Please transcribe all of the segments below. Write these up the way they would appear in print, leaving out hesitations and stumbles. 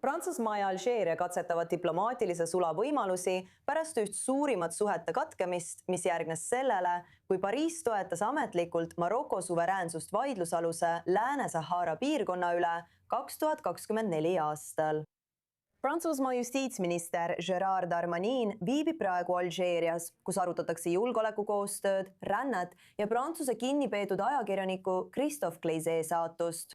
Prantsusmaa ja Alžeeria katsetavad diplomaatilise sula võimalusi pärast üht suurimat suhete katkemist, mis järgnes sellele, kui Pariis toetas ametlikult Maroko suveräänsust vaidlusaluse Lääne-Sahara piirkonna üle 2024 aastal. Prantsusmaa justiitsminister Gérard Darmanin viibib praegu Alžeerias, kus arutatakse julgeolekukoostööd, rännet ja Prantsuse kinnipeetud ajakirjaniku Christophe Glaise saatust.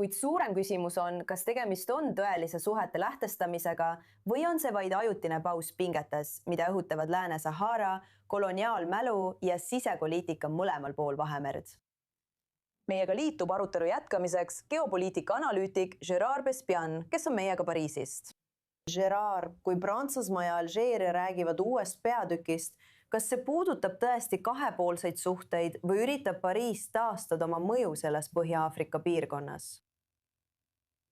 Kuid suurem küsimus on, kas tegemist on tõelise suhete lähtestamisega või on see vaid ajutine paus pingetes, mida õhutavad Lääne-Sahara, koloniaalmälu ja sisepoliitika mõlemal pool Vahemerd. Meiega liitub arutelu jätkamiseks geopoliitika analüütik Gérard Bespian, kes on meiega Pariisist. Gérard, kui Prantsusmaa ja Alžeeria räägivad uuest peatükist, kas see puudutab tõesti kahepoolseid suhteid või üritab Pariis taastada oma mõju selles Põhja-Aafrika piirkonnas?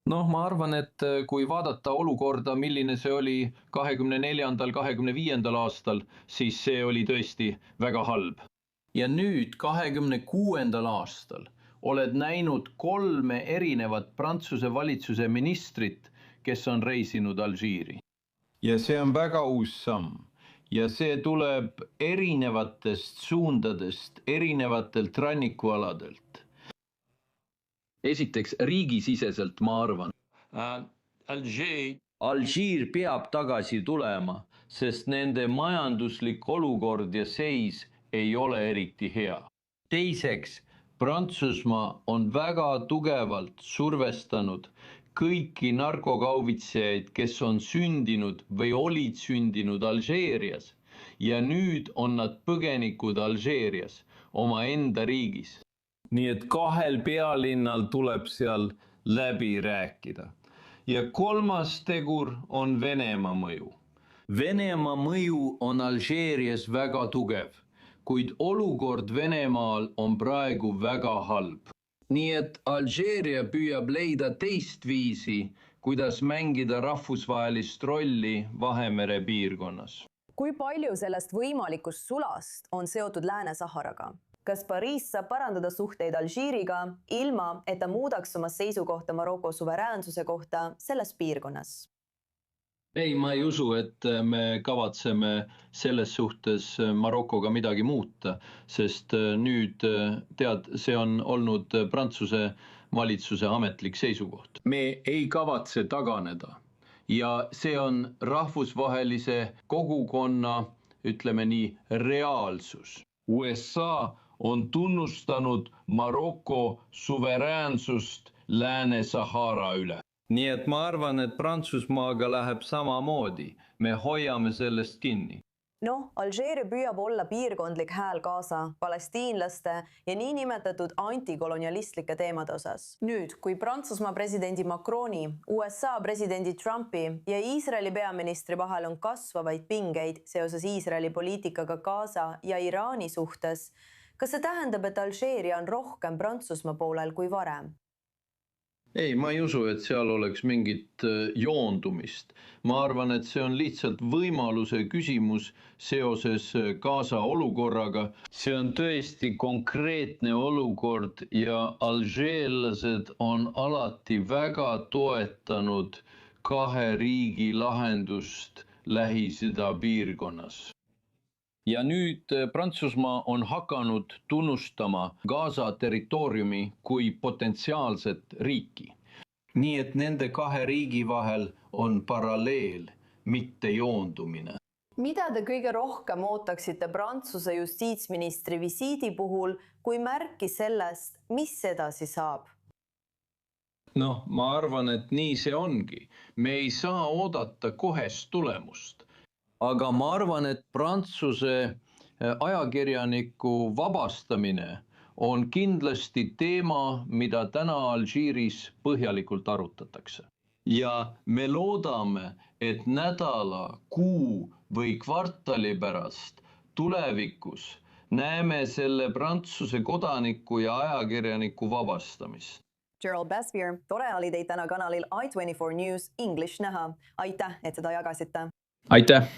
Ma arvan, et kui vaadata olukorda, milline see oli 24.–25. aastal, siis see oli tõesti väga halb. Ja nüüd 26. aastal oled näinud 3 erinevat Prantsuse valitsuse ministrit, kes on reisinud Alžiiri. Ja see on väga uus samm. Ja see tuleb erinevatest suundadest, erinevatelt rannikualadelt. Esiteks riigisiseselt ma arvan. Alžiir peab tagasi tulema, sest nende majanduslik olukord ja seis ei ole eriti hea. Teiseks, Prantsusmaa on väga tugevalt survestanud kõiki narkokaubitsejaid, kes on sündinud või olid sündinud Alžeerias ja nüüd on nad põgenikud Alžeerias omaenda riigis. Nii et 2 pealinnal tuleb seal läbi rääkida. Ja 3. tegur on Venemaa mõju. Venemaa mõju on Alžeerias väga tugev, kuid olukord Venemaal on praegu väga halb. Nii et Alžeeria püüab leida teist viisi, kuidas mängida rahvusvahelist rolli Vahemere piirkonnas. Kui palju sellest võimalikust sulast on seotud Lääne-Saharaga? Kas Pariis saab parandada suhteid Alžiiriga, ilma et ta muudaks oma seisukohta Maroko suveräänsuse kohta selles piirkonnas? Ei, ma ei usu, et me kavatseme selles suhtes Marokoga midagi muuta, sest nüüd see on olnud Prantsuse valitsuse ametlik seisukoht. Me ei kavatse taganeda ja see on rahvusvahelise kogukonna, ütleme nii, reaalsus. USA on tunnustanud Maroko suveräänsust Lääne-Sahara üle. Nii et ma arvan, et Prantsusmaaga läheb samamoodi. Me hoiame sellest kinni. Alžeeria püüab olla piirkondlik hääl kaasa palestiinlaste ja niinimetatud antikolonialistlike teemade osas. Nüüd, kui Prantsusmaa presidendi Macroni, USA presidendi Trumpi ja Iisraeli peaministri vahel on kasvavaid pingeid seoses Iisraeli poliitikaga Gaza ja Iraani suhtes, kas see tähendab, et Alžeeria on rohkem Prantsusmaa poolel kui varem? Ei, ma ei usu, et seal oleks mingit joondumist. Ma arvan, et see on lihtsalt võimaluse küsimus seoses Gaza olukorraga. See on tõesti konkreetne olukord ja alžeerlased on alati väga toetanud 2 riigi lahendust Lähis-Ida piirkonnas. Ja nüüd Prantsusmaa on hakanud tunnustama Gaza territooriumi kui potentsiaalset riiki. Nii et nende 2 riigi vahel on paralleel, mitte joondumine. Mida te kõige rohkem ootaksite Prantsuse justiitsministri visiidi puhul, kui märki sellest, mis edasi saab? Ma arvan, et nii see ongi. Me ei saa oodata kohest tulemust. Aga ma arvan, et Prantsuse ajakirjaniku vabastamine on kindlasti teema, mida täna Alžiiris põhjalikult arutatakse. Ja me loodame, et nädala, kuu või kvartali pärast tulevikus näeme selle Prantsuse kodaniku ja ajakirjaniku vabastamist. Gérard Bespian, tore oli teid täna kanalil i24 News English näha. Aitäh, et seda jagasite. Aitäh!